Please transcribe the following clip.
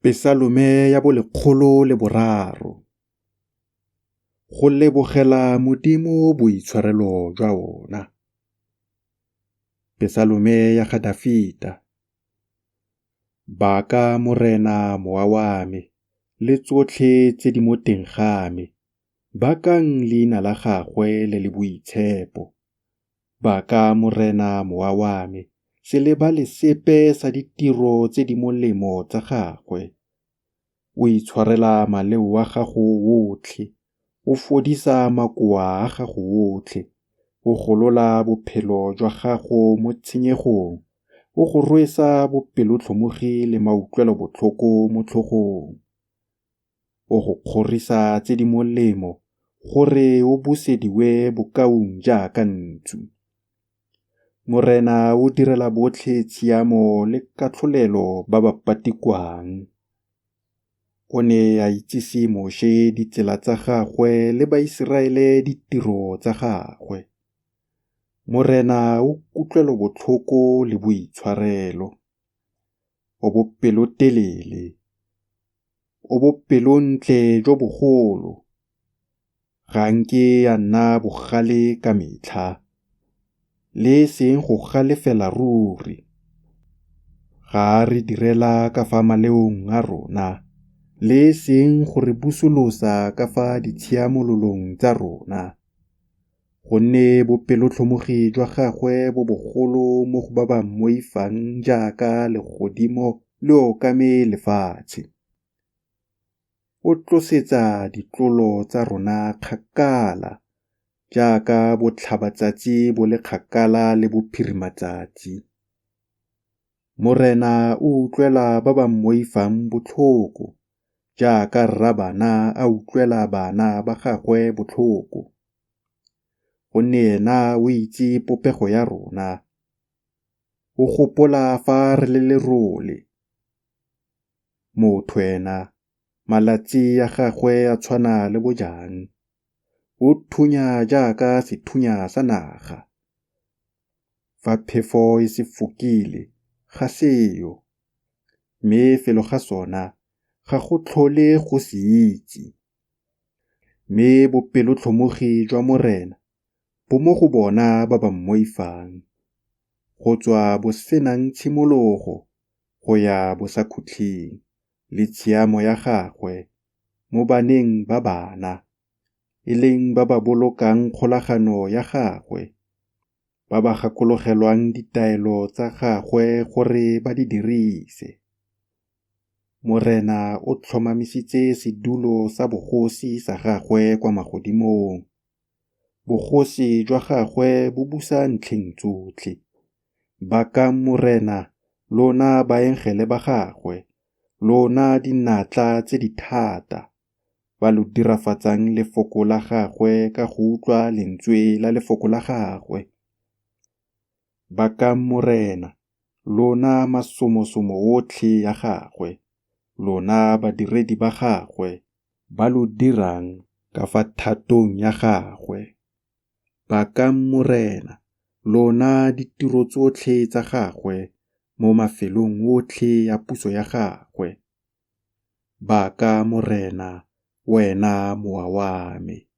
Pesalome ya 103. Go lebogela Modimo boitshwarelo jwa ona. Pesalome ya ga Dafita. Baka Morena mowa wa me, le tsotlhe tse di mo teng ga me. Bakang leina la gagwe le le boitshepo. Baka Morena mowa wa me, se lebale sepe sa ditiro tse di molemo tsa gagwe. O itshwarela maleu wa gago otlhe, o fodisa makoa a gago otlhe, o golola bophelo jwa gago mo tshenyegong, o go rwesa bopelotlhomogi le mautlwelobotlhoko mo tlhogong. O go kgorisa tse di molemo, gore o busediwe bokaung jaaka ntsu. Morena o direla botlhe tshiamo le katlholelo ba ba patikwang. O ne a itsise Moshe ditsela tsa gagwe le Baiseraele ditiro tsa gagwe. Morena o kutlwelobotlhoko le boitshwarelo. O bopelotelele. O bopelontle jo bogolo. Ga nke a nna bogale ka metlha. Le seng go galefela ruri. Ga a re direla ka fa maleong a rona. Le seng gore busolosa ka fa ditshiamololong tsa rona. Gonne bopelotlhomogi jwa gagwe bo bogolo mo go ba ba moifang jaaka legodimo le okame lefatshe. O tlosetsa ditlolo tsa rona kgakala, jaaka botlhabatsatsi bo le kgakala le bophirimatsatsi. Morena o utlwela ba ba moifang botlhoko, jaaka rrabana a utlwela bana ba gagwe botlhoko. Gonne ena o itse popego ya rona. O gopola fa re le lerole. Motho ena, malatsi a gagwe a tshwana le bojang. O thunya jaaka sethunya sa naga. Fa phefo e se fokile, ga seyo. Mme felo ga sona, ga go tlhole go se itse. Mme bopelotlhomogi jwa Morena bo mo go bona ba ba moifang. Go tswa bo senang tshimologo, go ya bo sa khutleng, le tshiamo ya gagwe, mo baneng ba bana, e leng ba ba bolokang kgolagano ya gagwe, ba ba gakologelwang ditaelo tsa gagwe gore ba di dirise. Morena o tlhomamisitse sedulo sa bogosi sa gagwe kwa magodimong. Bogosi jwa gagwe bo busa ntlheng tsotlhe. Baka Morena, lona baengele ba gagwe, lona dinatla tse di thata, ba lo dirafatsang lefoko la gagwe ka go utlwa lentswe la lefoko la gagwe. Baka Morena, lona masomosomo otlhe ya gagwe, lona badiredi ba gagwe, ba lo dirang ka fa thatong ya gagwe. Baka Morena, lona ditiro tsotlhe tsa gagwe mo mafelong otlhe ya puso ya gagwe. Baka Morena, wena mowa wa me.